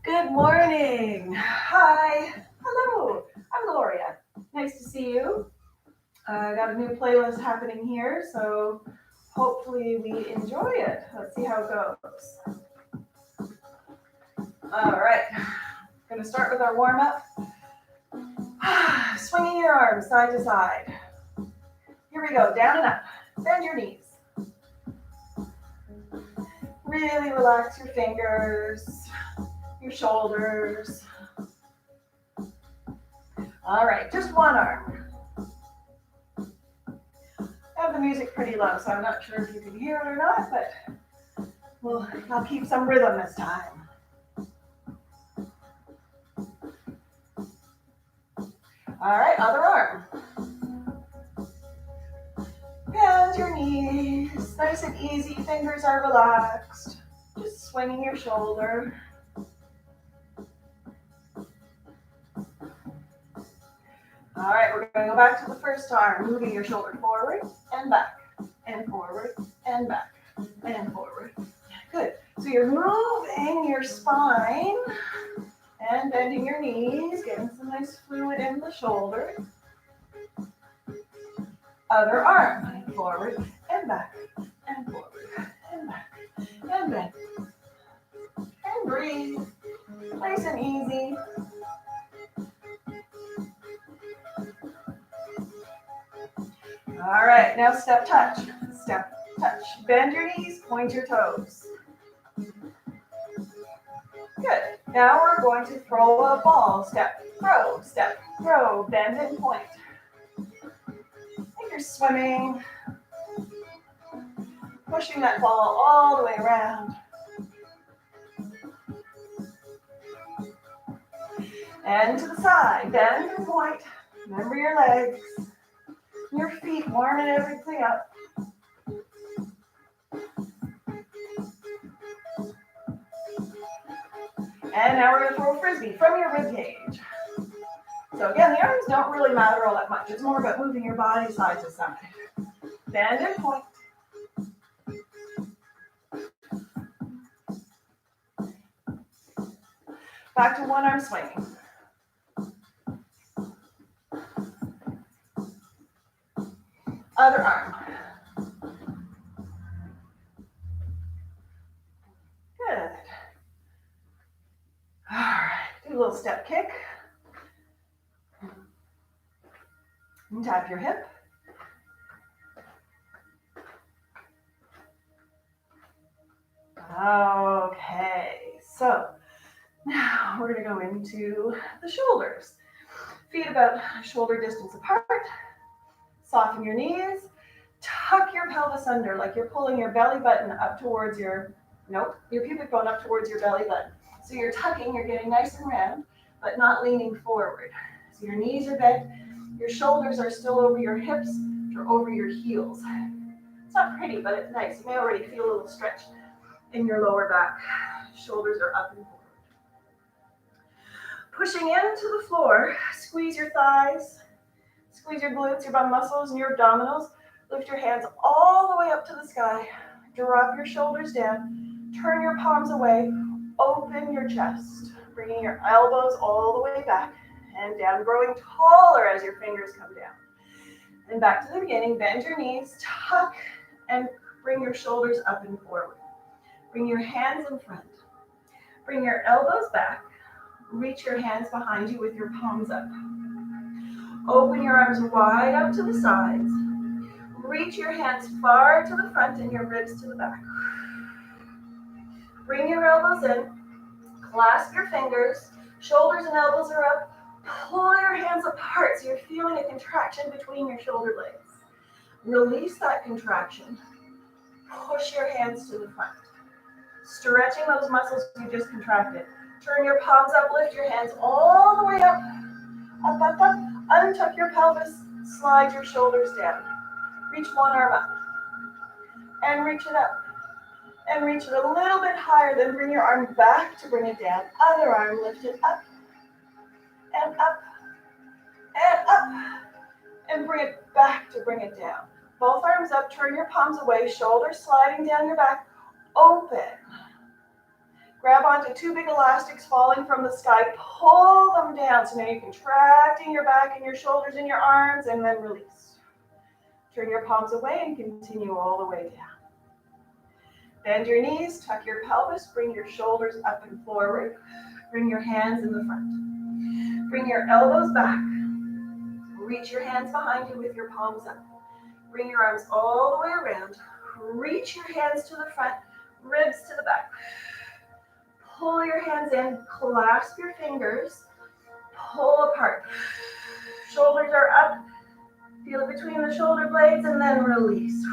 Good morning. Hi. Hello. I'm Gloria. Nice to see you. I got a new playlist happening here, so hopefully we enjoy it. Let's see how it goes. All right. Going to start with our warm up. Swinging your arms side to side. Here we go. Down and up. Bend your knees. Really relax your fingers, your shoulders. All right. Just one arm. I have the music pretty low, so I'm not sure if you can hear it or not, but I'll keep some rhythm this time. All right, other arm. Bend your knees, nice and easy, fingers are relaxed. Just swinging your shoulder. All right, we're going to go back to the first arm, moving your shoulder forward and back, and forward and back, and forward. Good. So you're moving your spine and bending your knees, getting some nice fluid in the shoulder. Other arm, forward and back, and forward and back, and bend. And breathe, nice and easy. All right, now step touch, step touch. Bend your knees, point your toes. Good. Now we're going to throw a ball. Step, throw, bend and point. Like you're swimming, pushing that ball all the way around. And to the side, bend and point. Remember your legs, your feet, warming everything up. And now we're going to throw a frisbee from your rib cage. So again, the arms don't really matter all that much. It's more about moving your body side to side. Bend and point. Back to one arm swinging. Other arm. Good. All right, do a little step kick. And tap your hip. Okay, so now we're going to go into the shoulders. Feet about shoulder distance apart. Soften your knees. Tuck your pelvis under like you're pulling your belly button up towards your pubic bone up towards your belly button. So you're tucking, you're getting nice and round, but not leaning forward. So your knees are bent, your shoulders are still over your hips or over your heels. It's not pretty, but it's nice. You may already feel a little stretch in your lower back. Shoulders are up and forward. Pushing into the floor, squeeze your thighs, squeeze your glutes, your bum muscles, and your abdominals. Lift your hands all the way up to the sky. Drop your shoulders down. Turn your palms away. Open your chest. Bringing your elbows all the way back and down. Growing taller as your fingers come down. And back to the beginning. Bend your knees. Tuck and bring your shoulders up and forward. Bring your hands in front. Bring your elbows back. Reach your hands behind you with your palms up. Open your arms wide out to the sides. Reach your hands far to the front and your ribs to the back. Bring your elbows in. Clasp your fingers. Shoulders and elbows are up. Pull your hands apart so you're feeling a contraction between your shoulder blades. Release that contraction. Push your hands to the front. Stretching those muscles you just contracted. Turn your palms up, lift your hands all the way up. Up, up, up. Untuck your pelvis, slide your shoulders down. Reach one arm up. And reach it up. And reach it a little bit higher, then bring your arm back to bring it down. Other arm, lift it up. And up. And up. And bring it back to bring it down. Both arms up, turn your palms away, shoulders sliding down your back. Open. Grab onto two big elastics falling from the sky. Pull them down. So now you're contracting your back and your shoulders and your arms, and then release. Turn your palms away and continue all the way down. Bend your knees, tuck your pelvis, bring your shoulders up and forward. Bring your hands in the front. Bring your elbows back. Reach your hands behind you with your palms up. Bring your arms all the way around. Reach your hands to the front, ribs to the back. Pull your hands in, clasp your fingers, pull apart. Shoulders are up, feel it between the shoulder blades, and then release.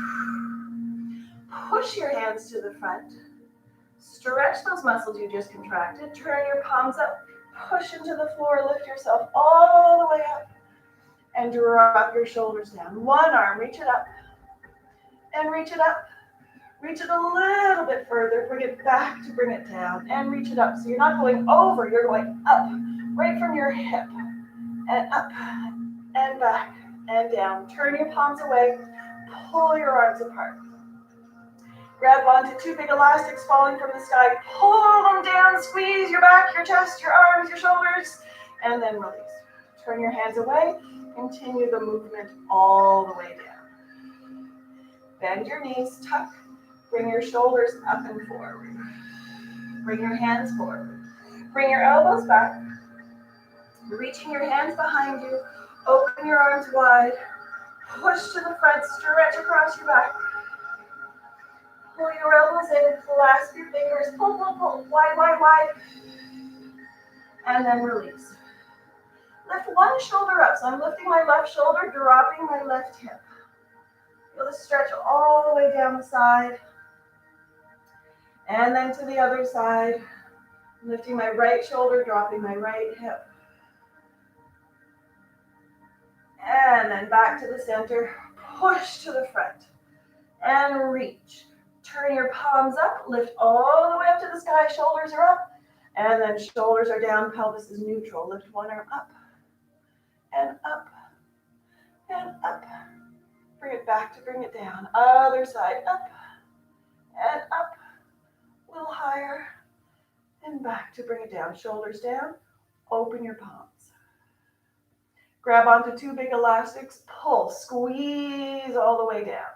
Push your hands to the front. Stretch those muscles you just contracted. Turn your palms up, push into the floor, lift yourself all the way up, and drop your shoulders down. One arm, reach it up, and reach it up. Reach it a little bit further, bring it back to bring it down, and reach it up. So you're not going over, you're going up, right from your hip, and up, and back, and down. Turn your palms away, pull your arms apart. Grab onto two big elastics falling from the sky, pull them down, squeeze your back, your chest, your arms, your shoulders, and then release. Turn your hands away, continue the movement all the way down. Bend your knees, tuck. Bring your shoulders up and forward. Bring your hands forward. Bring your elbows back. Reaching your hands behind you. Open your arms wide. Push to the front. Stretch across your back. Pull your elbows in. Clasp your fingers. Pull, pull, pull. Wide, wide, wide. And then release. Lift one shoulder up. So I'm lifting my left shoulder, dropping my left hip. Feel the stretch all the way down the side. And then to the other side, lifting my right shoulder, dropping my right hip. And then back to the center, push to the front, and reach. Turn your palms up, lift all the way up to the sky, shoulders are up, and then shoulders are down, pelvis is neutral. Lift one arm up, and up, and up. Bring it back to bring it down. Other side, up, and up. A little higher, and back to bring it down. Shoulders down, open your palms. Grab onto two big elastics, pull, squeeze all the way down.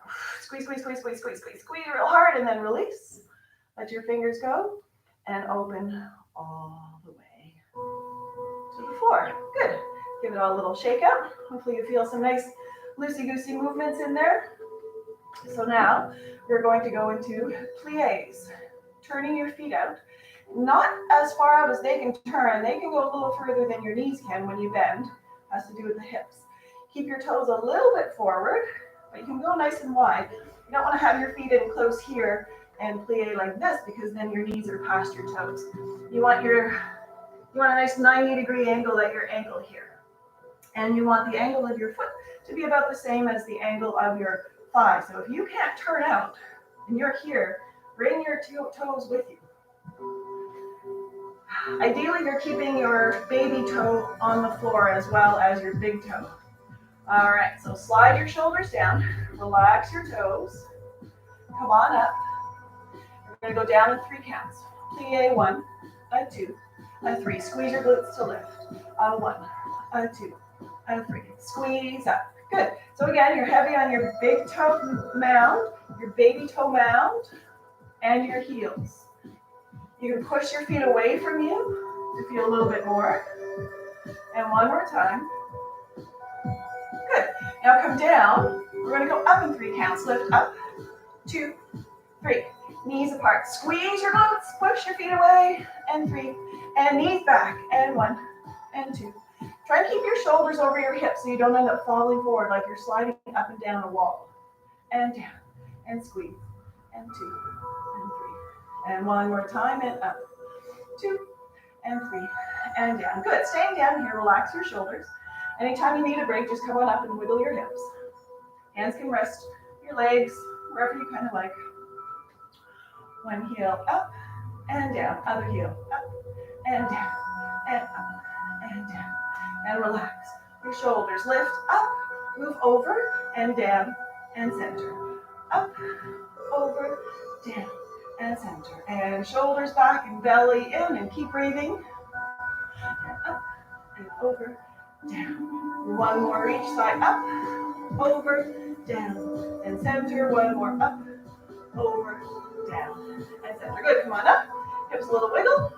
Squeeze, squeeze, squeeze, squeeze, squeeze, squeeze, squeeze real hard, and then release. Let your fingers go, and open all the way to the floor. Good. Give it a little shake out. Hopefully you feel some nice loosey-goosey movements in there. So now we're going to go into pliés. Turning your feet out, not as far out as they can turn. They can go a little further than your knees can when you bend. Has to do with the hips. Keep your toes a little bit forward, but you can go nice and wide. You don't want to have your feet in close here and plie like this, because then your knees are past your toes. You want a nice 90-degree angle at your ankle here. And you want the angle of your foot to be about the same as the angle of your thigh. So if you can't turn out and you're here, bring your toes with you. Ideally, you're keeping your baby toe on the floor as well as your big toe. All right, so slide your shoulders down, relax your toes, come on up. We're gonna go down in 3 counts. Plie 1, a 2, a 3. Squeeze your glutes to lift. A 1, a 2, a 3. Squeeze up. Good. So again, you're heavy on your big toe mound, your baby toe mound, and your heels. You can push your feet away from you to feel a little bit more. And one more time. Good. Now come down. We're going to go up in 3 counts. Lift up, 2, 3. Knees apart. Squeeze your glutes. Push your feet away. And 3. And knees back. And 1. And 2. Try to keep your shoulders over your hips so you don't end up falling forward like you're sliding up and down a wall. And down. And squeeze. And 2. And 3. And one more time, and up, 2, and 3, and down. Good, staying down here, relax your shoulders. Anytime you need a break, just come on up and wiggle your hips. Hands can rest your legs, wherever you kind of like. One heel up, and down, other heel up, and down, and up, and down. And relax your shoulders, lift up, move over, and down, and center. Up, over, down, and center. And shoulders back and belly in, and keep breathing. And up and over, down. One more each side, up, over, down. And center, one more up, over, down. And center. Good, come on up. Hips a little wiggle.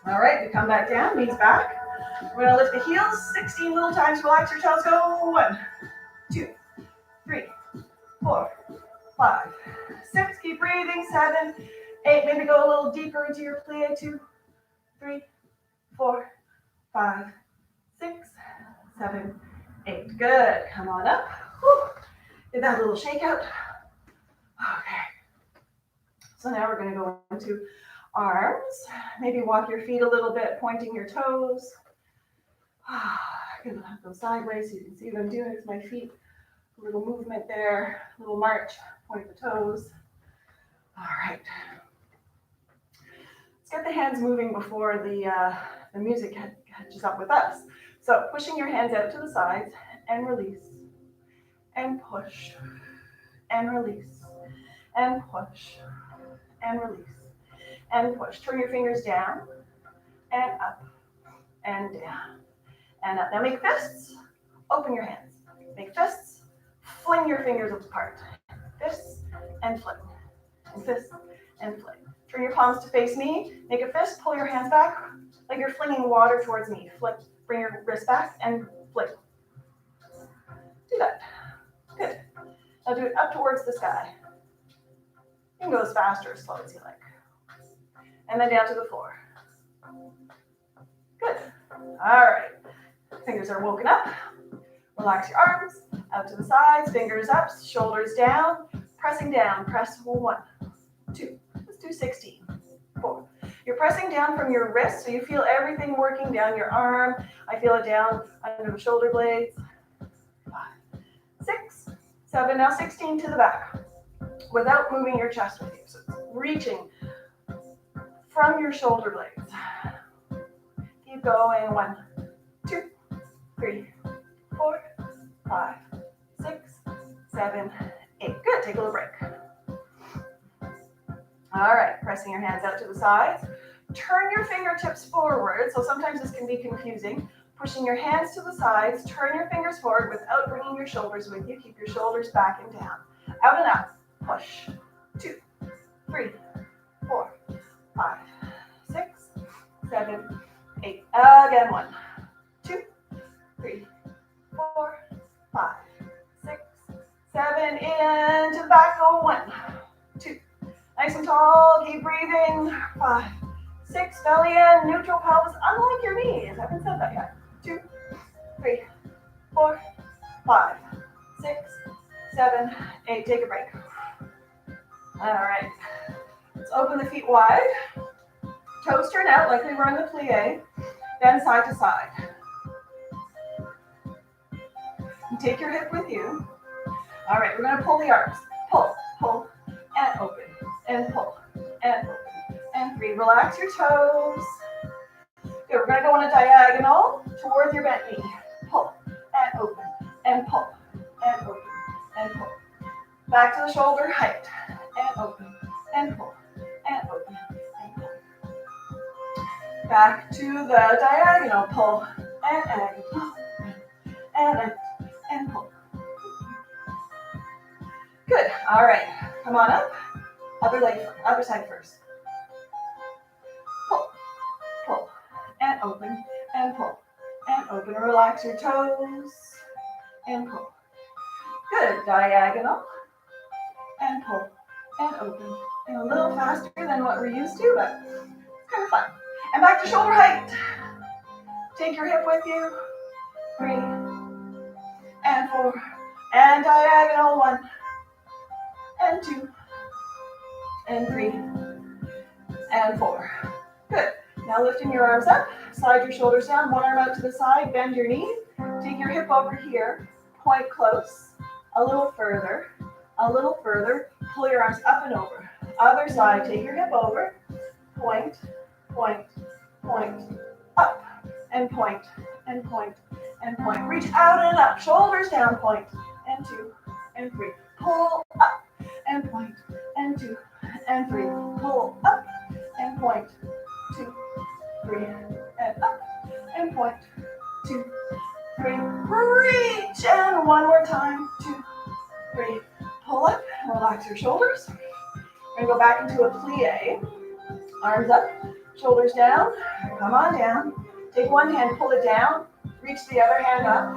All right, we come back down, knees back. We're gonna lift the heels 16 little times. Relax your toes. Go 1, 2, 3, 4, 5, 6. Keep breathing. 7, 8. Maybe go a little deeper into your plie. 2, 3, 4, 5, 6, 7, 8. Good. Come on up. Whew. Did that little shake out. Okay. So now we're gonna go into arms. Maybe walk your feet a little bit, pointing your toes. I'm gonna go sideways so you can see what I'm doing. It's my feet. A little movement there, a little march, point the toes. All right. Let's get the hands moving before the music catches up with us. So pushing your hands out to the sides and release and push and release and push and release and push. Turn your fingers down and up and down and up. Now make fists, open your hands. Make fists, fling your fingers apart. Fists and fling, and fists and fling. Turn your palms to face me. Make a fist, pull your hands back like you're flinging water towards me. Flick, bring your wrist back and flick. Do that. Good. Now do it up towards the sky. You can go as fast or as slow as you like. And then down to the floor. Good. All right. Fingers are woken up. Relax your arms out to the sides, fingers up, shoulders down, pressing down. Press 1, 2. Let's do 16. 4. You're pressing down from your wrist, so you feel everything working down your arm. I feel it down under the shoulder blades. 5, 6, 7. Now 16 to the back without moving your chest with you. So it's reaching from your shoulder blades. Keep going. 1, 2, 3, 4, 5, 6, 7, 8. Good. Take a little break. All right. Pressing your hands out to the sides. Turn your fingertips forward. So sometimes this can be confusing. Pushing your hands to the sides. Turn your fingers forward without bringing your shoulders with you. Keep your shoulders back and down. Out and up. Push. 2, 3, 4, 5, 6, 7, 8. Again. 1, 2, 3, 4, 5, 6, 7. Into the back. Go 1, 2. Nice and tall. Keep breathing. 5, 6. Belly in. Neutral pelvis. Unlike your knees. I haven't said that yet. 2, 3, 4, 5, 6, 7, 8. Take a break. All right. Let's open the feet wide. Toes turn out like we were in the plie. Then side to side. And take your hip with you. All right, we're going to pull the arms. Pull, pull, and open, and pull, and open, and 3. Relax your toes. Good, we're going to go on a diagonal towards your bent knee. Pull, and open, and pull, and open, and pull. Back to the shoulder height, and open, and pull, and open, and pull. Back to the diagonal, pull, and diagonal, and pull. Good. All right. Come on up. Other leg, other side first. Pull, pull, and open, and pull, and open. Relax your toes, and pull. Good. Diagonal, and pull, and open. And a little faster than what we're used to, but it's kind of fun. And back to shoulder height. Take your hip with you. 3, and 4, and diagonal. 1, and 2, and 3, and 4. Good. Now lifting your arms up, slide your shoulders down, one arm out to the side, bend your knee, take your hip over here, point close, a little further, pull your arms up and over. Other side, take your hip over, point, point, point, up, and point, and point, and point. Reach out and up, shoulders down, point, and 2, and 3. Pull up, and point, and 2, and 3. Pull up and point. 2, 3, and up and point. 2, 3. Reach, and one more time. 2, 3. Pull up, relax your shoulders. We're gonna go back into a plie. Arms up, shoulders down. Come on down. Take one hand, pull it down. Reach the other hand up.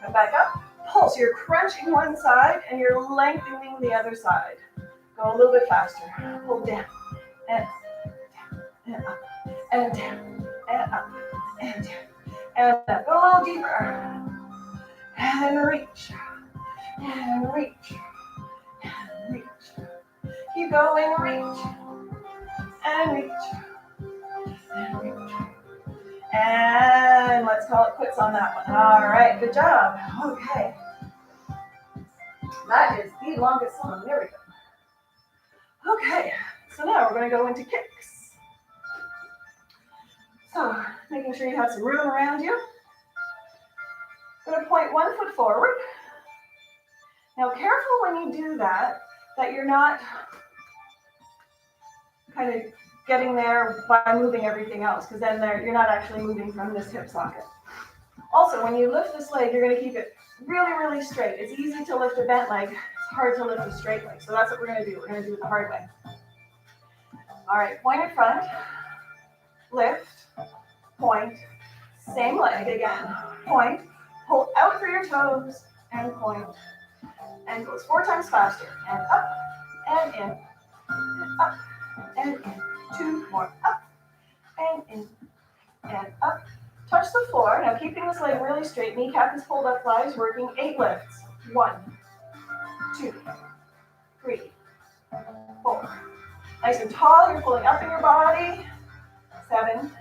Come back up. Pull. So you're crunching one side and you're lengthening the other side. Go a little bit faster. Pull down and up and down and up and down and up. Go a little deeper. And reach. And reach. And reach. Keep going. Reach. And reach. And reach. And let's call it quits on that one. All right, good job. Okay. That is the longest song. There we go. Okay, so now we're going to go into kicks. So, making sure you have some room around you. I'm going to point one foot forward. Now, careful when you do that you're not kind of getting there by moving everything else, because then you're not actually moving from this hip socket. Also, when you lift this leg, you're going to keep it really, really straight. It's easy to lift a bent leg. It's hard to lift a straight leg. So that's what we're going to do. We're going to do it the hard way. All right, point in front, lift, point, same leg again, point, pull out through your toes, and point, and goes 4 times faster, and up, and in, and up, and in. 2 more, up, and in, and up. Touch the floor. Now keeping this leg really straight, kneecap is pulled up, thighs working. 8 lifts. 1, 2, 3, 4. Nice and tall, you're pulling up in your body. 7,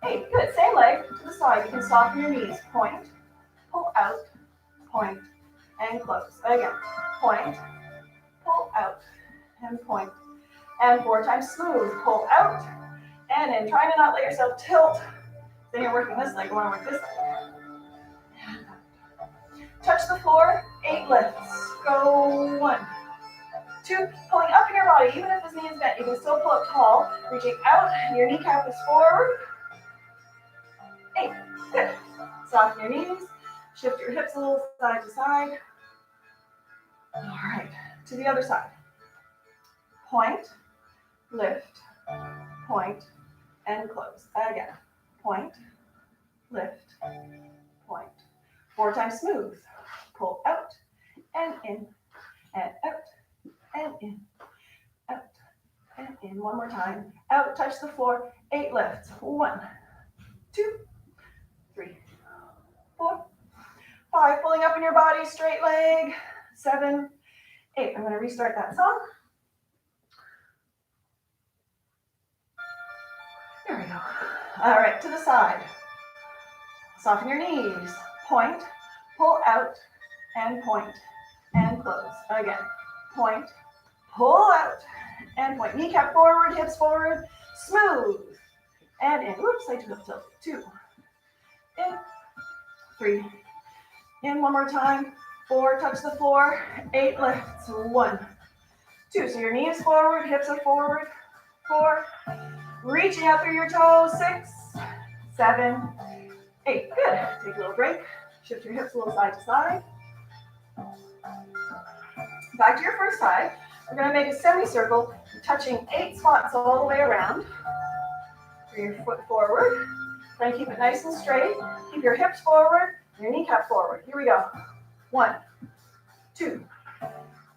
8. Good, same leg to the side. You can soften your knees. Point, pull out, point, and close. Again, point, pull out, and point. And 4 times smooth. Pull out, and in. Try to not let yourself tilt. Then you're working this leg, you want to work this leg. Touch the floor, 8 lifts. Go 1, 2, pulling up in your body. Even if this knee is bent, you can still pull up tall. Reaching out, your kneecap is forward. 8, good. Soften your knees, shift your hips a little side to side. All right, to the other side. Point, lift, point, and close. Again. Point, lift, point. 4 times smooth. Pull out, and in, and out, and in, out, and in. 1 more time. Out, touch the floor. 8 lifts. 1, 2, 3, 4, 5. Pulling up in your body, straight leg. 7, 8. I'm going to restart that song. There we go. All right, to the side. Soften your knees. Point, pull out, and point, and close. Again, point, pull out, and point. Kneecap forward, hips forward, smooth, and in. Oops, I tilted. 2, in, 3, in. 1 more time. 4, touch the floor. 8 lifts. 1, 2. So your knees forward, hips are forward. 4, reaching out through your toes. 6, 7, 8. Good. Take a little break. Shift your hips a little side to side. Back to your first side. We're going to make a semicircle, touching 8 spots all the way around. Bring your foot forward. Try and keep it nice and straight. Keep your hips forward, your kneecap forward. Here we go. 1, 2,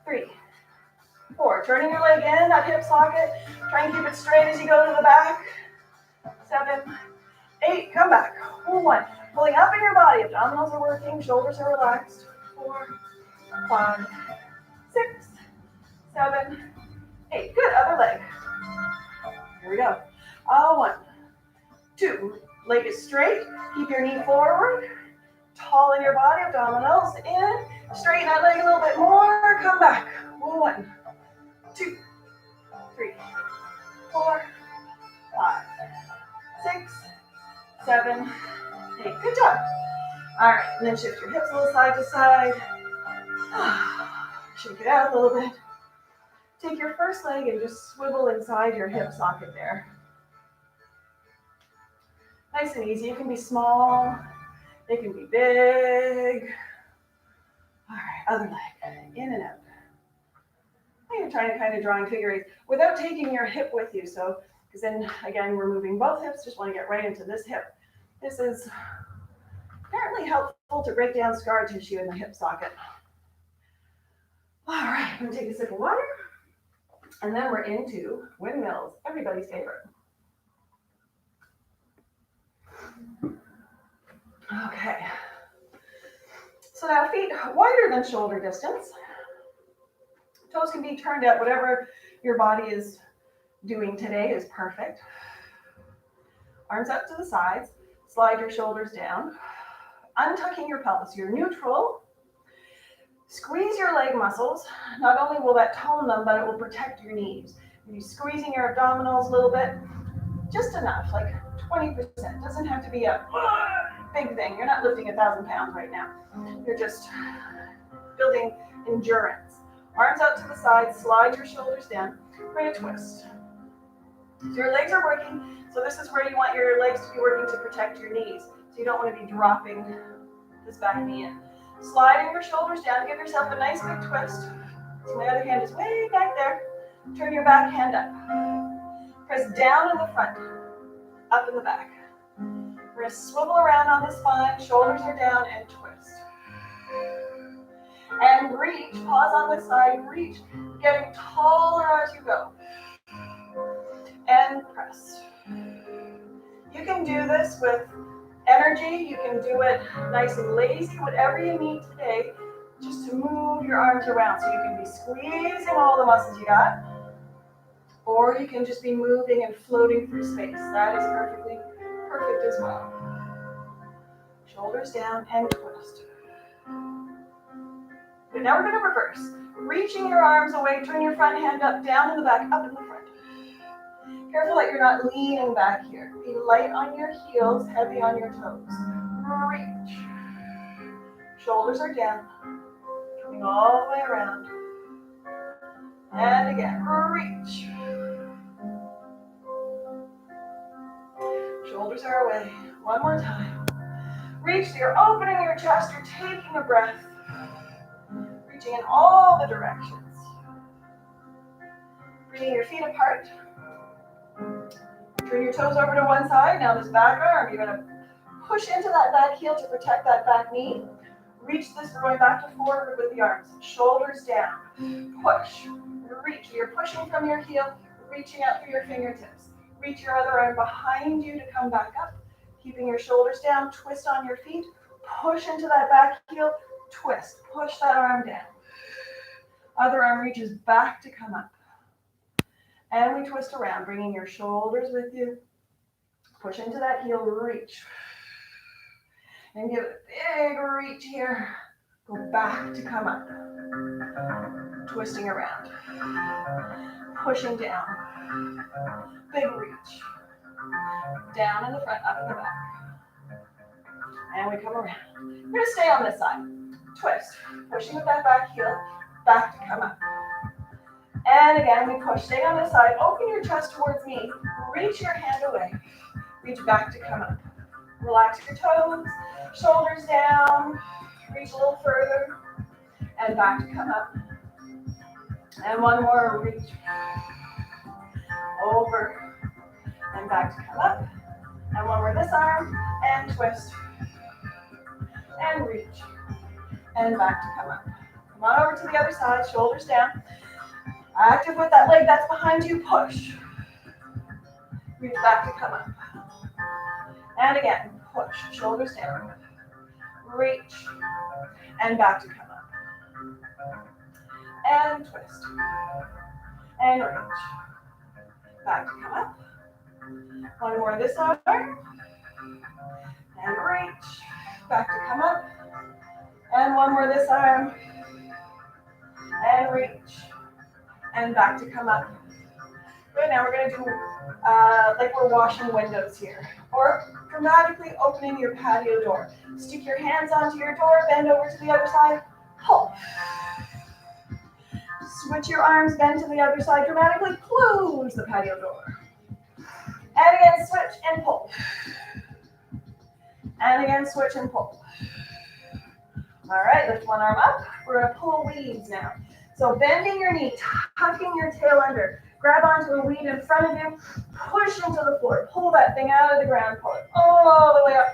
3, 4. Turning your leg in, that hip socket. Try and keep it straight as you go to the back. 7, 8. Come back. 1. Pulling up in your body. Abdominals are working. Shoulders are relaxed. 4, 5, 6, 7, 8. Good. Other leg. Here we go. 1, 2. Leg is straight. Keep your knee forward. Tall in your body. Abdominals in. Straighten that leg a little bit more. Come back. 1, 2, 3, 4, 5, 6, 7, 8. Good job. All right, and then shift your hips a little side to side. Shake it out a little bit. Take take your first leg and just swivel inside your hip socket there. Nice and easy. It can be small, it can be big. All right, other leg, in and out. And you're trying to kind of drawing figure eights without taking your hip with you. So, because then again, we're moving both hips, just want to get right into this hip. This is apparently helpful to break down scar tissue in the hip socket. All right, I'm gonna take a sip of water, and then we're into windmills, everybody's favorite. Okay, so now feet wider than shoulder distance. Toes can be turned out, whatever your body is doing today is perfect. Arms up to the sides, slide your shoulders down, untucking your pelvis, you're neutral. Squeeze your leg muscles. Not only will that tone them, but it will protect your knees. You're squeezing your abdominals a little bit, just enough, like 20%. Doesn't have to be a big thing. You're not lifting 1,000 pounds right now. You're just building endurance. Arms out to the side, slide your shoulders down, bring a twist. So your legs are working, so this is where you want your legs to be working to protect your knees. So you don't want to be dropping this back knee in. Sliding your shoulders down, give yourself a nice big twist. So my other hand is way back there. Turn your back hand up. Press down in the front, up in the back. We're going to swivel around on the spine, shoulders are down, and twist. And reach, pause on the side, reach, getting taller as you go. And press. You can do this with energy, you can do it nice and lazy, whatever you need today, just to move your arms around. So you can be squeezing all the muscles you got, or you can just be moving and floating through space. That is perfect as well. Shoulders down and twist. Good, now we're going to reverse. Reaching your arms away, turn your front hand up, down in the back, up in the front. Careful that you're not leaning back here. Be light on your heels, heavy on your toes. Reach. Shoulders are down. Coming all the way around. And again, reach. Shoulders are away. One more time. Reach, so you're opening your chest, you're taking a breath. Reaching in all the directions. Bringing your feet apart. Turn your toes over to one side. Now this back arm, you're going to push into that back heel to protect that back knee. Reach this, we're going back to forward with the arms. Shoulders down. Push. Reach. You're pushing from your heel, reaching out through your fingertips. Reach your other arm behind you to come back up. Keeping your shoulders down, twist on your feet. Push into that back heel, twist. Push that arm down. Other arm reaches back to come up. And we twist around, bringing your shoulders with you. Push into that heel, reach. And give it a big reach here. Go back to come up. Twisting around. Pushing down. Big reach. Down in the front, up in the back. And we come around. We're going to stay on this side. Twist. Pushing with that back heel, back to come up. And again, we push. Stay on this side. Open your chest towards me. Reach your hand away. Reach back to come up. Relax your toes. Shoulders down. Reach a little further. And back to come up. And one more. Reach. Over. And back to come up. And one more this arm. And twist. And reach. And back to come up. Come on over to the other side. Shoulders down. Active with that leg that's behind you, push. Reach back to come up. And again, push, shoulders down. Reach, and back to come up. And twist. And reach. Back to come up. One more this arm. And reach. Back to come up. And one more this arm. And reach. And back to come up. Good, now we're going to do like we're washing windows here. Or dramatically opening your patio door. Stick your hands onto your door, bend over to the other side, pull. Switch your arms, bend to the other side dramatically, close the patio door. And again, switch and pull. And again, switch and pull. All right, lift one arm up. We're gonna pull weeds now. So bending your knee, tucking your tail under. Grab onto a weed in front of you, push into the floor. Pull that thing out of the ground, pull it all the way up.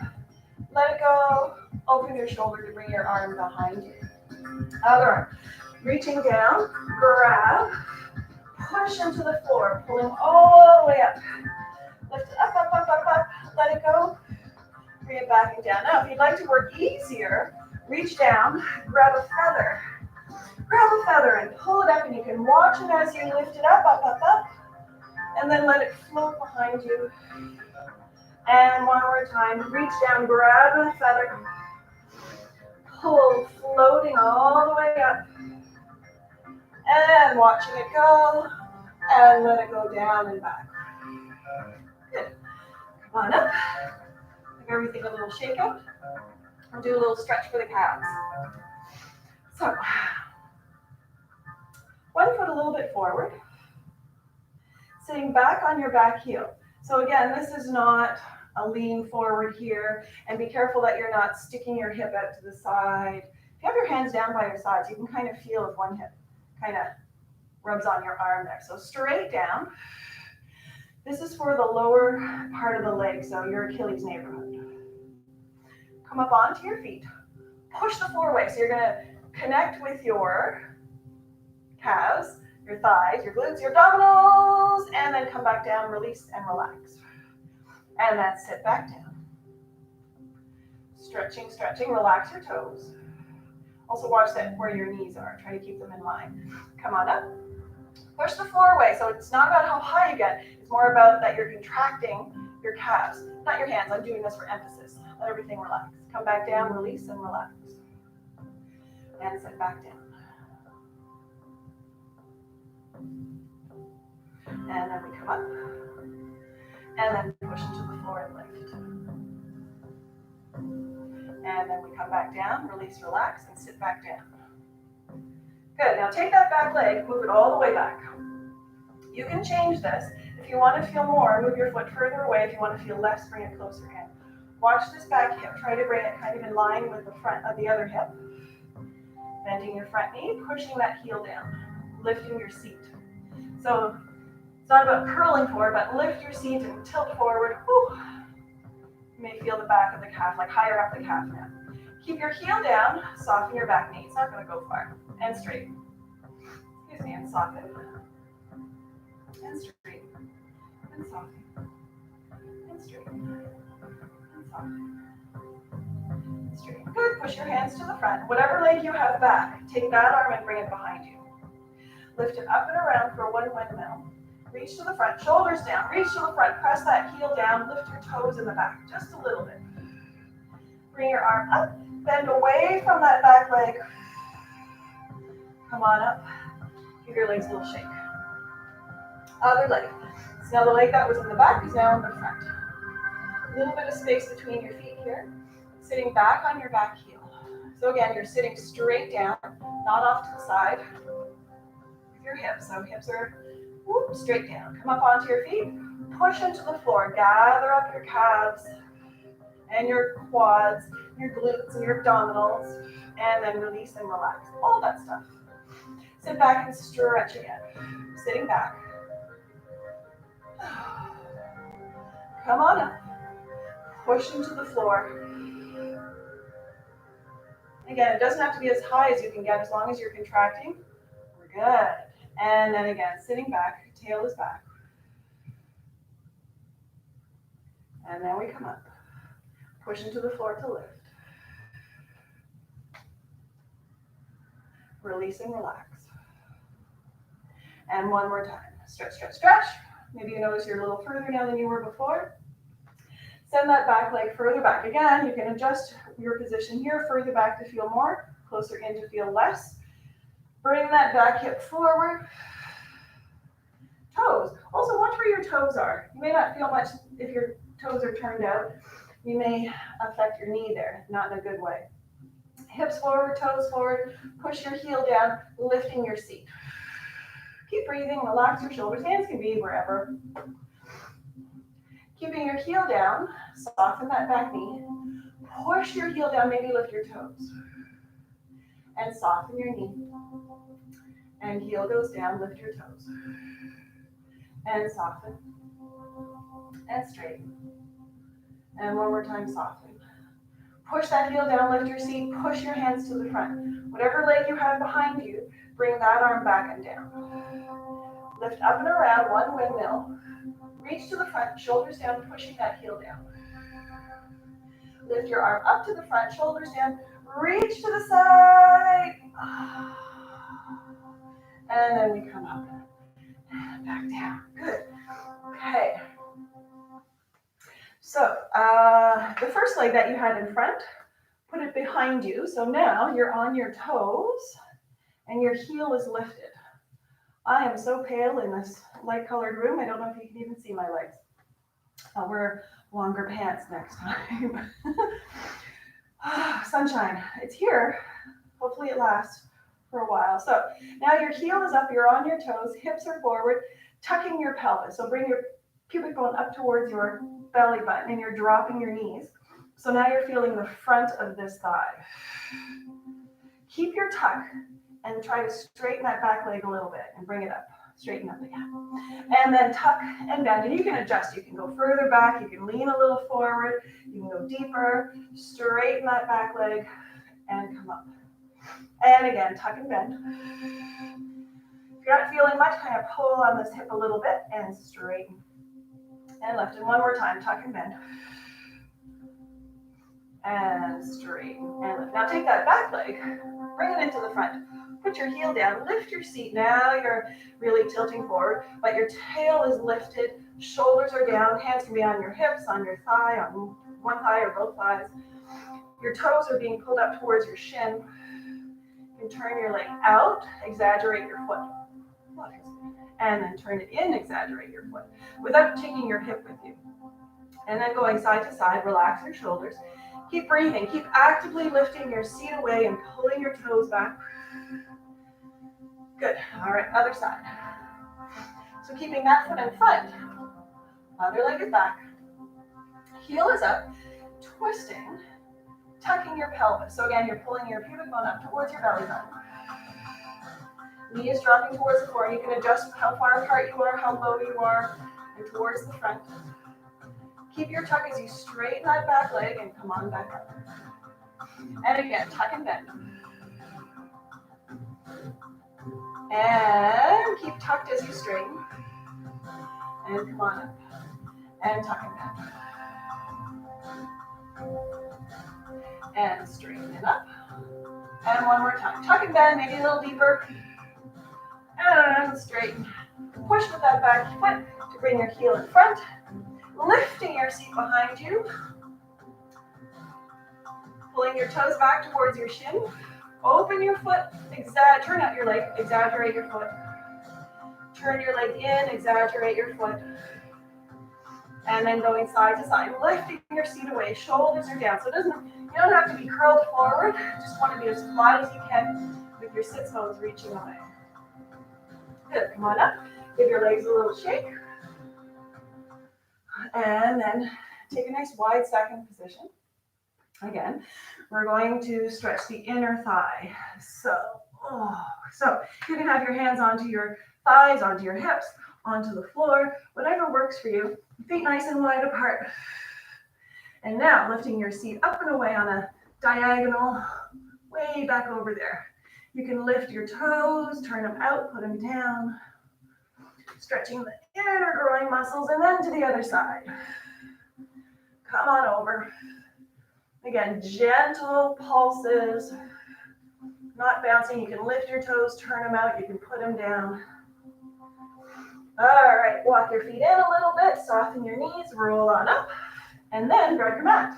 Let it go. Open your shoulder to bring your arm behind you. Other arm. Reaching down, grab, push into the floor, pulling all the way up. Lift it up, up, up, up, up. Let it go. Bring it back and down. Now, if you'd like to work easier, reach down, grab a feather. Grab a feather and pull it up, and you can watch it as you lift it up, up, up, up, and then let it float behind you. And one more time, reach down, grab a feather, pull, floating all the way up, and watching it go, and let it go down and back. Good. Come on up. Give everything a little shake out. And do a little stretch for the calves. So, one foot a little bit forward. Sitting back on your back heel. So again, this is not a lean forward here. And be careful that you're not sticking your hip out to the side. If you have your hands down by your sides, you can kind of feel if one hip kind of rubs on your arm there. So straight down. This is for the lower part of the leg, so your Achilles neighborhood. Come up onto your feet. Push the floor away. So you're going to connect with your calves, your thighs, your glutes, your abdominals, and then come back down, release and relax. And then sit back down. Stretching, stretching, relax your toes. Also watch that where your knees are. Try to keep them in line. Come on up. Push the floor away. So it's not about how high you get. It's more about that you're contracting your calves, not your hands. I'm doing this for emphasis. Let everything relax. Come back down, release and relax. And sit back down. And then we come up. And then push into the floor and lift. And then we come back down, release, relax, and sit back down. Good, now take that back leg, move it all the way back. You can change this. If you want to feel more, move your foot further away. If you want to feel less, bring it closer in. Watch this back hip. Try to bring it kind of in line with the front of the other hip. Bending your front knee, pushing that heel down, lifting your seat. So it's not about curling forward, but lift your seat and tilt forward. Whew. You may feel the back of the calf, like higher up the calf now. Keep your heel down, soften your back knee. It's not going to go far. And straight. Excuse me, and soften. And straight. And soften. And straight. And soften. And straight. Good. Push your hands to the front. Whatever leg you have back, take that arm and bring it behind you. Lift it up and around for one windmill. Reach to the front, shoulders down. Reach to the front, press that heel down, lift your toes in the back, just a little bit. Bring your arm up, bend away from that back leg. Come on up. Give your legs a little shake. Other leg. So now the leg that was in the back is now in the front. A little bit of space between your feet here. Sitting back on your back heel. So again, you're sitting straight down, not off to the side. With your hips. So hips are straight down. Come up onto your feet. Push into the floor. Gather up your calves and your quads, your glutes and your abdominals. And then release and relax. All that stuff. Sit back and stretch again. Sitting back. Come on up. Push into the floor. Again, it doesn't have to be as high as you can get as long as you're contracting. We're good. And then again, sitting back, tail is back. And then we come up. Push into the floor to lift. Release and relax. And one more time. Stretch, stretch, stretch. Maybe you notice you're a little further now than you were before. Send that back leg further back. Again, you can adjust your position here, further back to feel more, closer in to feel less. Bring that back hip forward. Toes. Also watch where your toes are. You may not feel much if your toes are turned out. You may affect your knee there, not in a good way. Hips forward, toes forward. Push your heel down, lifting your seat. Keep breathing, relax your shoulders. Hands can be wherever. Keeping your heel down, soften that back knee. Push your heel down, maybe lift your toes. And soften your knee. And heel goes down, lift your toes. And soften. And straighten. And one more time, soften. Push that heel down, lift your seat, push your hands to the front. Whatever leg you have behind you, bring that arm back and down. Lift up and around, one windmill. Reach to the front, shoulders down, pushing that heel down. Lift your arm up to the front, shoulders down, reach to the side. And then we come up and back down. Good. Okay. So the first leg that you had in front, put it behind you. So now you're on your toes and your heel is lifted. I am so pale in this light colored room. I don't know if you can even see my legs. I'll wear longer pants next time. Sunshine, it's here. Hopefully it lasts for a while. So now your heel is up, you're on your toes, hips are forward, tucking your pelvis. So bring your pubic bone up towards your belly button and you're dropping your knees. So now you're feeling the front of this thigh. Keep your tuck and try to straighten that back leg a little bit and bring it up. Straighten up again. And then tuck and bend. And you can adjust. You can go further back. You can lean a little forward. You can go deeper. Straighten that back leg and come up. And again, tuck and bend. If you're not feeling much, kind of pull on this hip a little bit and straighten. And lift. And one more time, tuck and bend. And straighten and lift. Now take that back leg, bring it into the front. Put your heel down, lift your seat. Now you're really tilting forward, but your tail is lifted, shoulders are down, hands can be on your hips, on your thigh, on one thigh or both thighs. Your toes are being pulled up towards your shin. You can turn your leg out, exaggerate your foot. And then turn it in, exaggerate your foot, without taking your hip with you. And then going side to side, relax your shoulders. Keep breathing, keep actively lifting your seat away and pulling your toes back. Good, all right, other side. So keeping that foot in front, other leg is back. Heel is up, twisting, tucking your pelvis. So again, you're pulling your pubic bone up towards your belly button. Knee is dropping towards the floor. You can adjust how far apart you are, how low you are, and towards the front. Keep your tuck as you straighten that back leg and come on back up. And again, tuck and bend. And keep tucked as you straighten. And come on up. And tuck and bend. And straighten it up. And one more time. Tuck and bend, maybe a little deeper. And straighten. Push with that back foot to bring your heel in front. Lifting your seat behind you. Pulling your toes back towards your shin. Open your foot, turn out your leg, exaggerate your foot. Turn your leg in, exaggerate your foot. And then going side to side, lifting your seat away, shoulders are down. So you don't have to be curled forward, just want to be as flat as you can with your sits bones reaching away. Good, come on up, give your legs a little shake. And then take a nice wide second position. Again, we're going to stretch the inner thigh. So you can have your hands onto your thighs, onto your hips, onto the floor, whatever works for you. Feet nice and wide apart. And now lifting your seat up and away on a diagonal, way back over there. You can lift your toes, turn them out, put them down. Stretching the inner groin muscles and then to the other side. Come on over. Again, gentle pulses, not bouncing. You can lift your toes, turn them out, you can put them down. All right, walk your feet in a little bit, soften your knees, roll on up, and then grab your mat.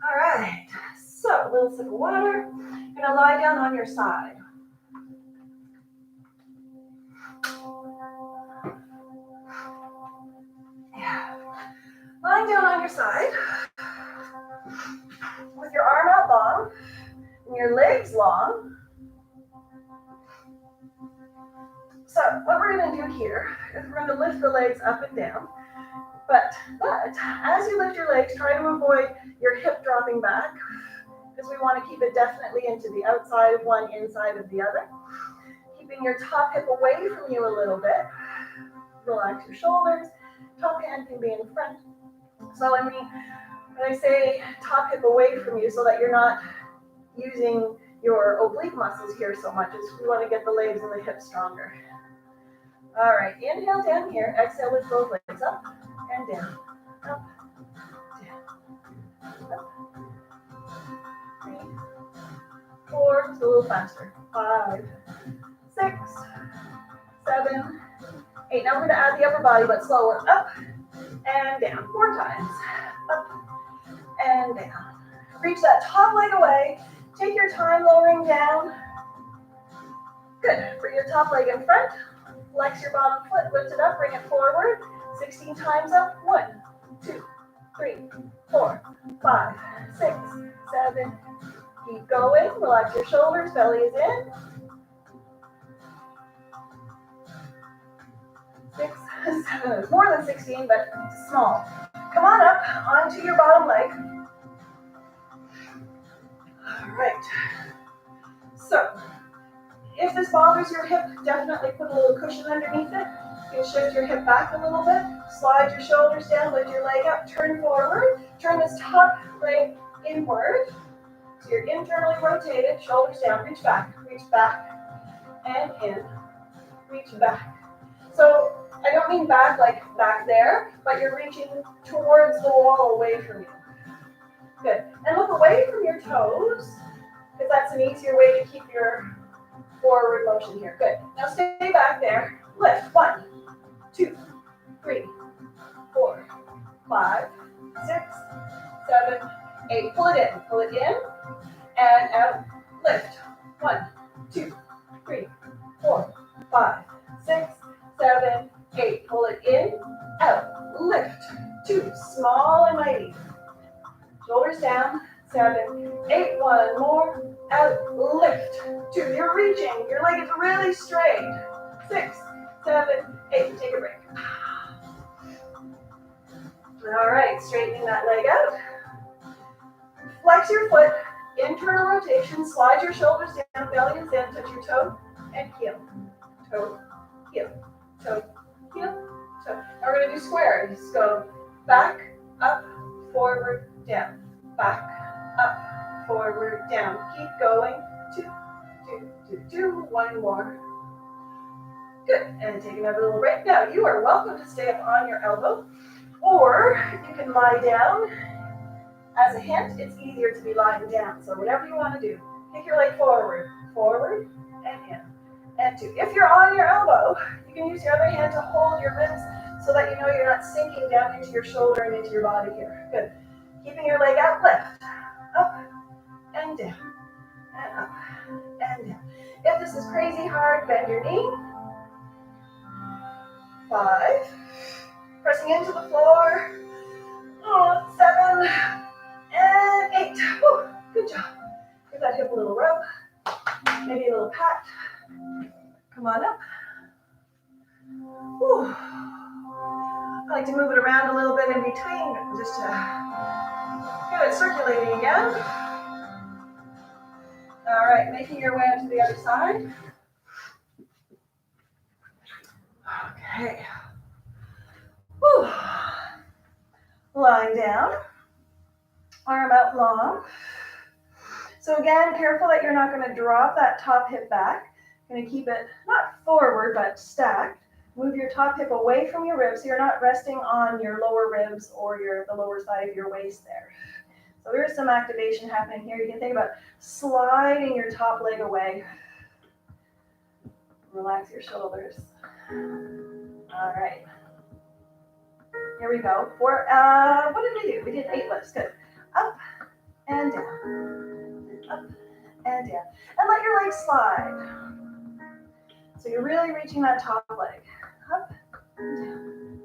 All right, so a little sip of water. You're gonna lie down on your side. Yeah. Lying down on your side. with your arm out long and your legs long. So what we're going to do here is we're going to lift the legs up and down. But as you lift your legs, try to avoid your hip dropping back, because we want to keep it definitely into the outside of one, inside of the other. Keeping your top hip away from you a little bit. Relax your shoulders. Top hand can be in front. So when I say top hip away from you, so that you're not using your oblique muscles here so much, is we want to get the legs and the hips stronger. All right, inhale down here. Exhale, lift both legs up and down. Up, down, up. 3, 4, it's a little faster. 5, 6, 7, 8. Now we're going to add the upper body, but slower. Up and down. 4 times. Up and down. Reach that top leg away. Take your time lowering down. Good. Bring your top leg in front. Flex your bottom foot. Lift it up. Bring it forward. 16 times up. 1, 2, 3, 4, 5, 6, 7. Keep going. Relax your shoulders. Belly is in. 6, 7. More than 16, but small. Come on up onto your bottom leg. All right. So, if this bothers your hip, definitely put a little cushion underneath it. You can shift your hip back a little bit. Slide your shoulders down. Lift your leg up. Turn forward. Turn this top leg inward. So you're internally rotated. Shoulders down. Reach back and in. Reach back. So I don't mean back like back there, but you're reaching towards the wall away from you. Good. And look away from your toes, because that's an easier way to keep your forward motion here. Good. Now stay back there. Lift. 1, 2, 3, 4, 5, 6, 7, 8. Pull it in. Pull it in and out. Lift. 1, 2, 3, 4, 5, 6, 7, 8. Pull it in, out. Lift. 2. Small and mighty. Shoulders down. 7, 8. 1 more. Out. Lift. 2. You're reaching. Your leg is really straight. 6, 7, 8. Take a break. All right. Straightening that leg out. Flex your foot. Internal rotation. Slide your shoulders down. Belly is in. Touch your toe and heel. Toe, heel. Toe, heel, toe. Now we're going to do square. Just go back, up, forward, down. Back, up, forward, down. Keep going. 2, 2, 2, 2. 1 more. Good. And take another little break. Now you are welcome to stay up on your elbow, or you can lie down. As a hint, it's easier to be lying down. So whatever you want to do. Kick your leg forward, forward, and in. And 2. If you're on your elbow, you can use your other hand to hold your ribs so that you know you're not sinking down into your shoulder and into your body here. Good. Keeping your leg out, lift. Up and down. And up and down. If this is crazy hard, bend your knee. 5. Pressing into the floor. 7 and 8. Woo, good job. Give that hip a little rub. Maybe a little pat. Come on up. Whew. I like to move it around a little bit in between, just to get it circulating again. All right, making your way onto the other side. Okay. Whew. Lying down. Arm out long. So again, careful that you're not going to drop that top hip back. Going to keep it not forward, but stacked. Move your top hip away from your ribs so you're not resting on your lower ribs or the lower side of your waist there. So there is some activation happening here. You can think about sliding your top leg away. Relax your shoulders. All right. Here we go. What did we do? We did 8 lifts. Good. Up and down. Up and down. And let your legs slide. So you're really reaching that top leg. Up and down.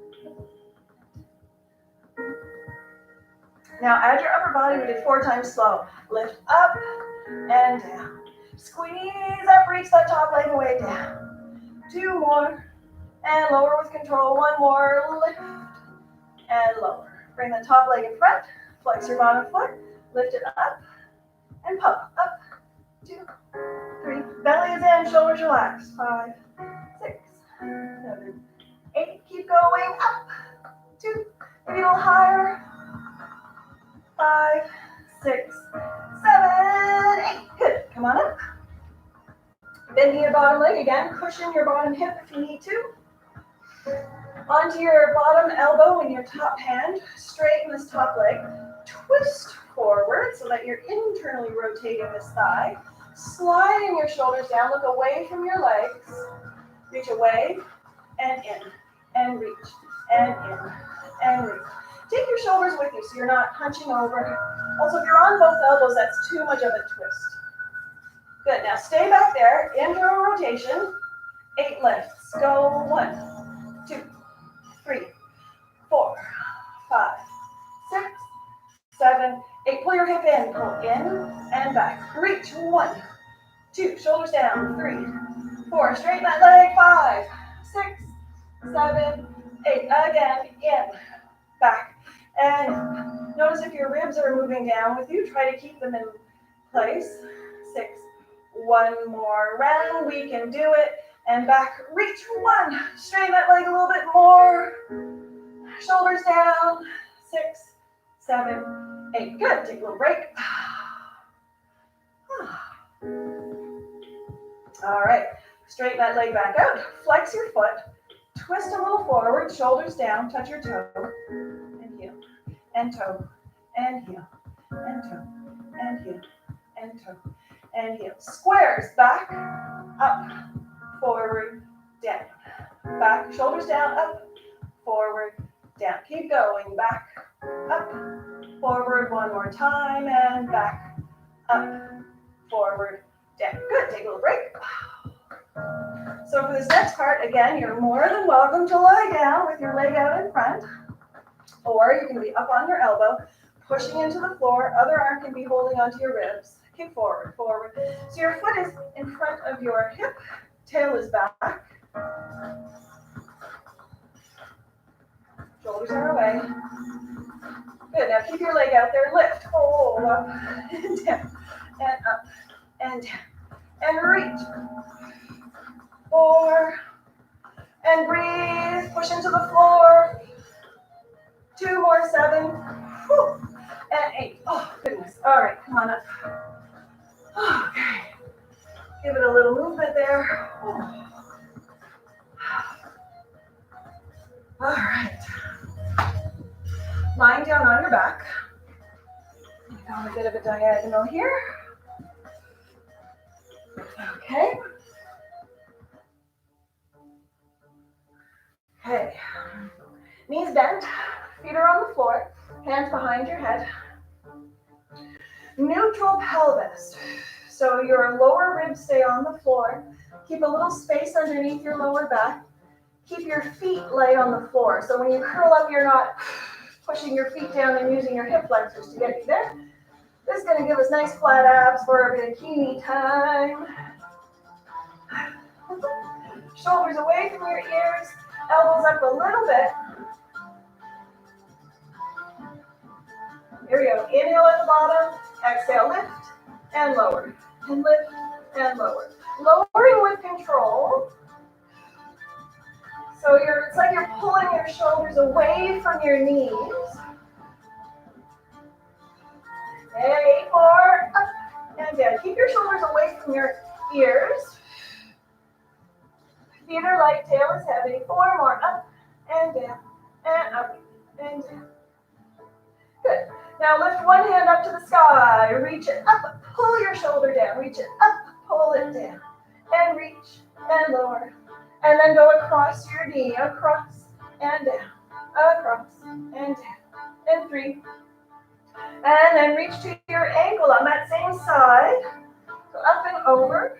Now add your upper body. We did 4 times slow. Lift up and down. Squeeze up, reach that top leg away, down. 2 more. And lower with control. 1 more. Lift and lower. Bring the top leg in front. Flex your bottom foot. Lift it up and pump. Up. 2, 3. Belly is in. Shoulders relaxed. 5, 6, 7, 8. Keep going. Up. 2. Maybe a little higher. 5, 6, 7, 8. Good. Come on up. Bending your bottom leg again. Cushion your bottom hip if you need to. Onto your bottom elbow and your top hand. Straighten this top leg. Twist forward so that you're internally rotating this thigh. Sliding your shoulders down. Look away from your legs. Reach away and in. And reach. And in. And reach. Take your shoulders with you so you're not hunching over. Also, if you're on both elbows, that's too much of a twist. Good. Now stay back there. Internal rotation. 8 lifts. Go. 1, 2, 3, 4, 5, 6, 7, 8. Pull your hip in. Pull in and back. Reach. 1, 2. Shoulders down. 3, 4. Straighten that leg. 5, 6, 7, 8. Again. In. Back. And notice if your ribs are moving down with you. Try to keep them in place. 6. 1 more round. We can do it. And back. Reach. 1. Straighten that leg a little bit more. Shoulders down. 6, 7, 8. Good. Take a little break. All right. Straighten that leg back out. Flex your foot. Twist a little forward. Shoulders down. Touch your toe. And heel. And toe. And heel. And toe. And heel. And toe. And heel. Squares. Back. Up. Forward. Down. Back. Shoulders down. Up. Forward. Down. Keep going. Back. Up. Forward. 1 more time. And back. Up. Forward. Down. Good. Take a little break. So for this next part, again, you're more than welcome to lie down with your leg out in front. Or you can be up on your elbow, pushing into the floor. Other arm can be holding onto your ribs. Kick forward, forward. So your foot is in front of your hip. Tail is back. Shoulders are away. Good. Now keep your leg out there. Lift. Hold up and down. And up and down. And reach. 4. And breathe. Push into the floor. 2 more. 7. Whew. And 8. Oh, goodness. All right. Come on up. Okay. Give it a little movement there. All right. Lying down on your back. Got a bit of a diagonal here. Okay. Okay. Knees bent. Feet are on the floor. Hands behind your head. Neutral pelvis. So your lower ribs stay on the floor. Keep a little space underneath your lower back. Keep your feet light on the floor. So when you curl up, you're not pushing your feet down and using your hip flexors to get you there. This is going to give us nice flat abs for a bikini time. Shoulders away from your ears. Elbows up a little bit. Here we go. Inhale at the bottom. Exhale, lift and lower. And lift and lower. Lowering with control. So it's like you're pulling your shoulders away from your knees. And 8 more. Up and down. Keep your shoulders away from your ears. Feet are light, tail is heavy. 4 more. Up and down. And up and down. Good. Now lift one hand up to the sky. Reach it up. Pull your shoulder down. Reach it up. Pull it down. And reach and lower. And then go across your knee. Across and down. Across and down. And 3. And then reach to your ankle on that same side. Go up and over.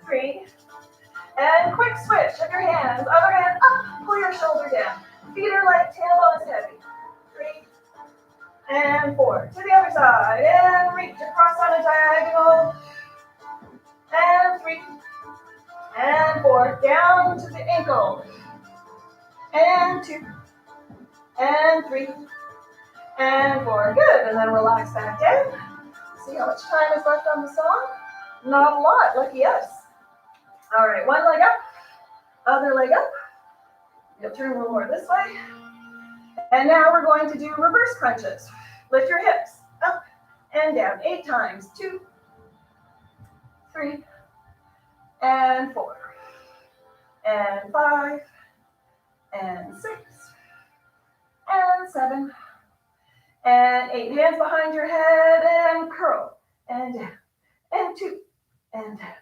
3. And quick switch of your hands. Other hand up. Pull your shoulder down. Feet are light. Tailbone is heavy. 3. and 4. To the other side, and reach across on a diagonal, and 3, and 4. Down to the ankle, and 2, and 3, and 4. Good, and then relax back down. See how much time is left on the song? Not a lot, lucky us. All right, one leg up, other leg up. You'll turn a little more this way. And now we're going to do reverse crunches. Lift your hips up and down 8 times. 2, 3, and 4, and 5, and 6, and 7, and 8. Hands behind your head and curl, and down, and 2, and down,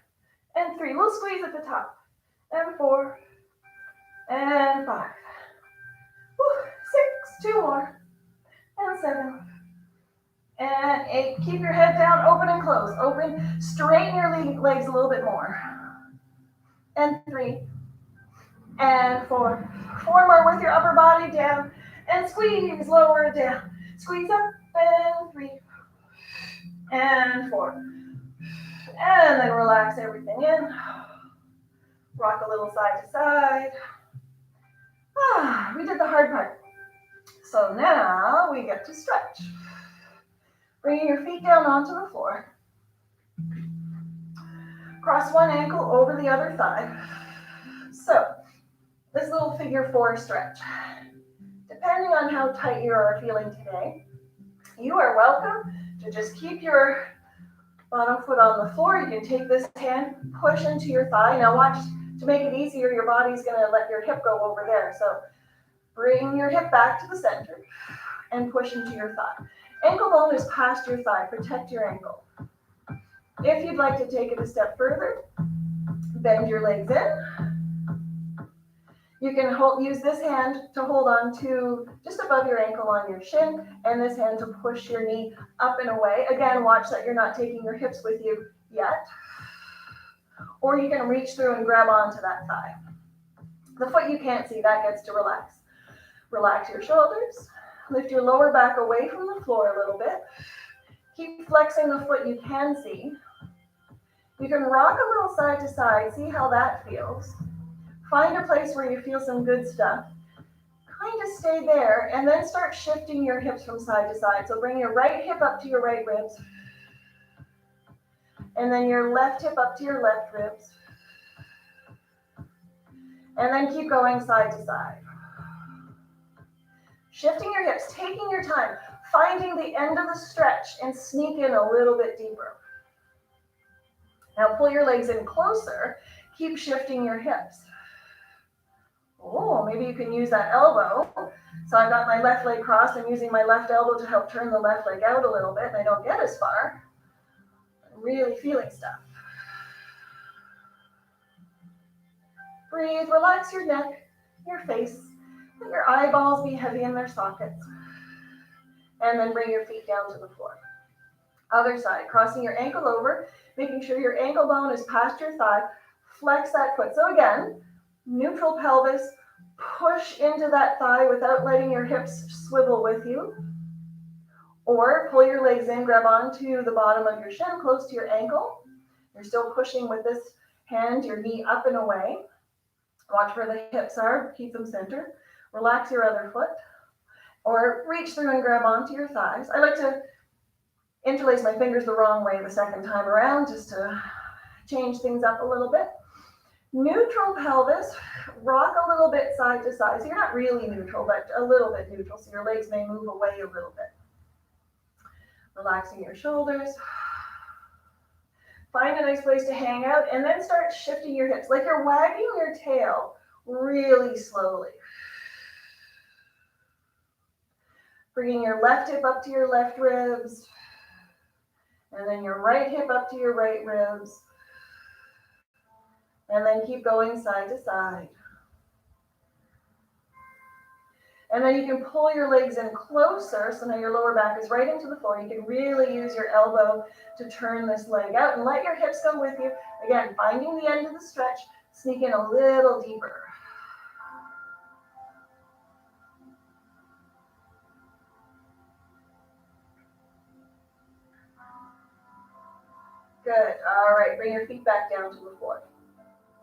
and 3. We'll squeeze at the top, and 4, and 5, 6, 2 more, and 7, and 8. Keep your head down, open and close. Open, straighten your legs a little bit more. And 3, and 4. 4 more with your upper body down, and squeeze, lower down. Squeeze up, and 3, and 4. And then relax everything in. Rock a little side to side. We did the hard part. So now we get to stretch. Bringing your feet down onto the floor. Cross one ankle over the other thigh. So, this little figure 4 stretch. Depending on how tight you are feeling today, you are welcome to just keep your bottom foot on the floor. You can take this hand, push into your thigh. Now watch, to make it easier, your body's gonna let your hip go over there. So bring your hip back to the center and push into your thigh. Ankle bone is past your thigh. Protect your ankle. If you'd like to take it a step further, bend your legs in. You can use this hand to hold on to just above your ankle on your shin, and this hand to push your knee up and away. Again, watch that you're not taking your hips with you yet. Or you can reach through and grab onto that thigh. The foot you can't see, that gets to relax. Relax your shoulders. Lift your lower back away from the floor a little bit. Keep flexing the foot you can see. You can rock a little side to side, see how that feels. Find a place where you feel some good stuff. Kind of stay there, and then start shifting your hips from side to side. So bring your right hip up to your right ribs, and then your left hip up to your left ribs. And then keep going side to side. Shifting your hips, taking your time, finding the end of the stretch, and sneak in a little bit deeper. Now pull your legs in closer. Keep shifting your hips. Oh, maybe you can use that elbow. So I've got my left leg crossed. I'm using my left elbow to help turn the left leg out a little bit, and I don't get as far. I'm really feeling stuff. Breathe, relax your neck, your face. Let your eyeballs be heavy in their sockets. And then bring your feet down to the floor. Other side, crossing your ankle over, making sure your ankle bone is past your thigh. Flex that foot. So again, neutral pelvis, push into that thigh without letting your hips swivel with you. Or pull your legs in, grab onto the bottom of your shin, close to your ankle. You're still pushing with this hand, your knee up and away. Watch where the hips are, keep them centered. Relax your other foot. Or reach through and grab onto your thighs. I like to interlace my fingers the wrong way the second time around, just to change things up a little bit. Neutral pelvis, rock a little bit side to side. So you're not really neutral, but a little bit neutral. So your legs may move away a little bit. Relaxing your shoulders. Find a nice place to hang out, and then start shifting your hips, like you're wagging your tail really slowly. Bringing your left hip up to your left ribs, and then your right hip up to your right ribs. And then keep going side to side. And then you can pull your legs in closer, so now your lower back is right into the floor. You can really use your elbow to turn this leg out and let your hips go with you. Again, finding the end of the stretch, sneak in a little deeper. Good. All right, bring your feet back down to the floor.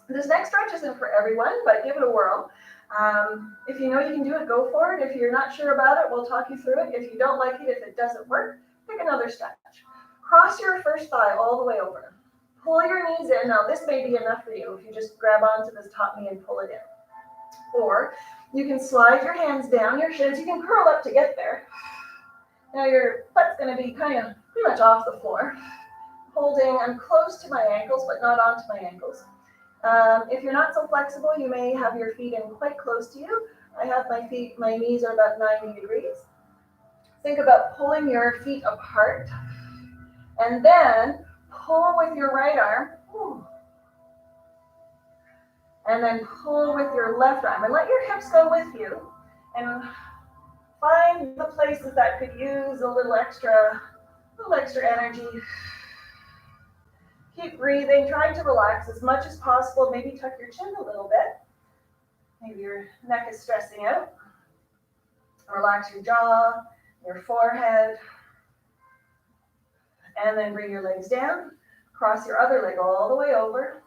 This next stretch isn't for everyone, but give it a whirl. If you know you can do it, go for it. If you're not sure about it, we'll talk you through it. If you don't like it, if it doesn't work, pick another stretch. Cross your first thigh all the way over. Pull your knees in. Now, this may be enough for you if you just grab onto this top knee and pull it in. Or you can slide your hands down your shins. You can curl up to get there. Now, your butt's going to be kind of pretty much off the floor. Holding, I'm close to my ankles, but not onto my ankles. If you're not so flexible, you may have your feet in quite close to you. I have my knees are about 90 degrees. Think about pulling your feet apart and then pull with your right arm and then pull with your left arm and let your hips go with you and find the places that could use a little extra energy. Keep breathing, trying to relax as much as possible. Maybe tuck your chin a little bit. Maybe your neck is stressing out. Relax your jaw, your forehead. And then bring your legs down. Cross your other leg all the way over.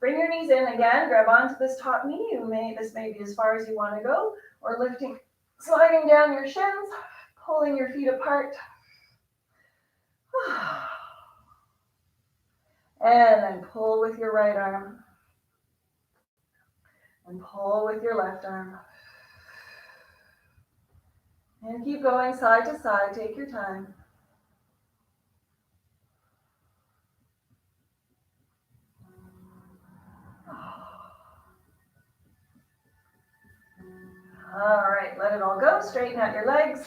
Bring your knees in again. Grab onto this top knee. This may be as far as you want to go. Or sliding down your shins, pulling your feet apart. And then pull with your right arm. And pull with your left arm. And keep going side to side. Take your time. All right, let it all go. Straighten out your legs.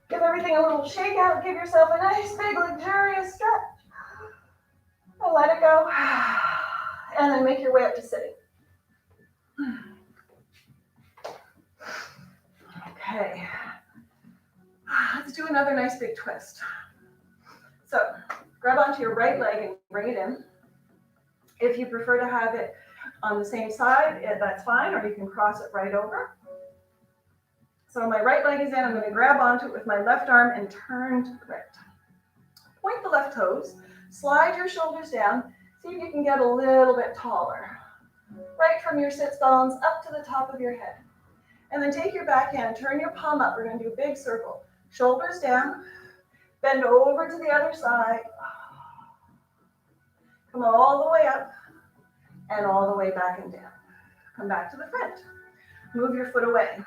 Give everything a little shake out. Give yourself a nice, big, luxurious stretch. And let it go. And then make your way up to sitting. Okay. Let's do another nice big twist. So grab onto your right leg and bring it in. If you prefer to have it on the same side, that's fine, or you can cross it right over. So my right leg is in. I'm going to grab onto it with my left arm and turn to the right. Point the left toes. Slide your shoulders down. See if you can get a little bit taller. Right from your sits bones up to the top of your head. And then take your back hand, turn your palm up. We're going to do a big circle. Shoulders down. Bend over to the other side. Come all the way up and all the way back and down. Come back to the front. Move your foot away.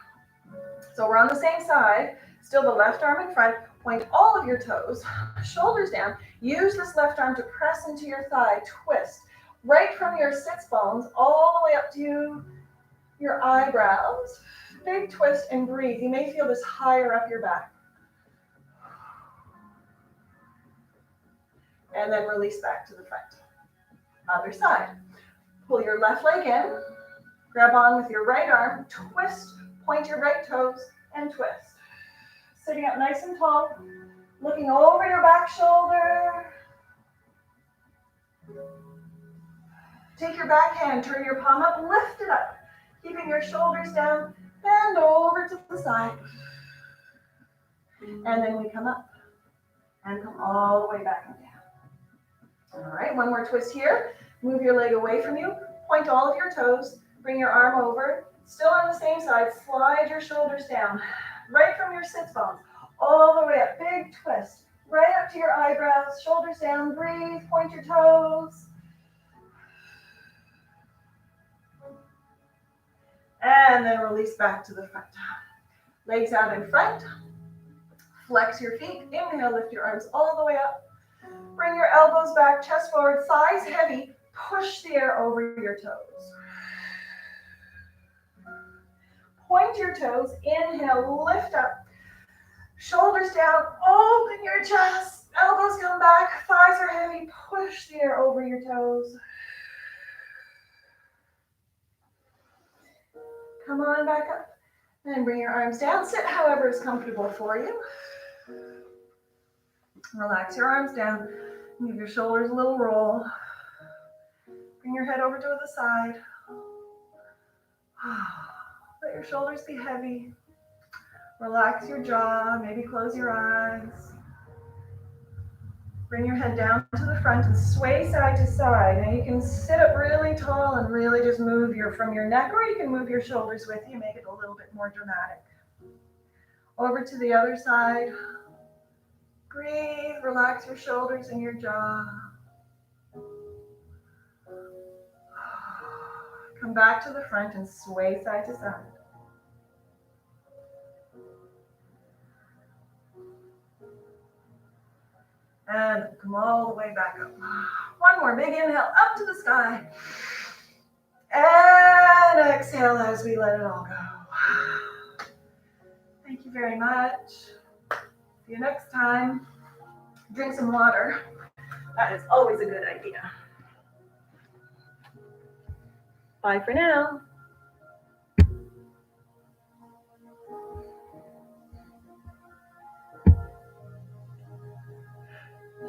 So we're on the same side. Still the left arm in front. Point all of your toes, shoulders down. Use this left arm to press into your thigh. Twist right from your sits bones all the way up to your eyebrows. Big twist and breathe. You may feel this higher up your back. And then release back to the front. Other side. Pull your left leg in. Grab on with your right arm. Twist. Point your right toes and twist. Sitting up nice and tall. Looking over your back shoulder. Take your back hand. Turn your palm up. Lift it up. Keeping your shoulders down. Bend over to the side. And then we come up. And come all the way back and down. All right, one more twist here. Move your leg away from you. Point all of your toes. Bring your arm over. Still on the same side. Slide your shoulders down. Right from your sits bones. All the way up. Big twist. Right up to your eyebrows. Shoulders down. Breathe. Point your toes. And then release back to the front. Legs out in front. Flex your feet. Inhale, lift your arms all the way up. Bring your elbows back, chest forward, thighs heavy. Push the air over your toes. Point your toes. Inhale, lift up. Shoulders down. Open your chest. Elbows come back. Thighs are heavy. Push the air over your toes. Come on back up. And bring your arms down. Sit however is comfortable for you. Relax your arms down. Give your shoulders a little roll. Bring your head over to the side. Let your shoulders be heavy. Relax your jaw. Maybe close your eyes. Bring your head down to the front and sway side to side. Now you can sit up really tall and really just move from your neck, or you can move your shoulders with you, make it a little bit more dramatic. Over to the other side. Breathe, relax your shoulders and your jaw. Come back to the front and sway side to side. And come all the way back up. One more big inhale up to the sky. And exhale as we let it all go. Thank you very much. See you next time. Drink some water. That is always a good idea. Bye for now.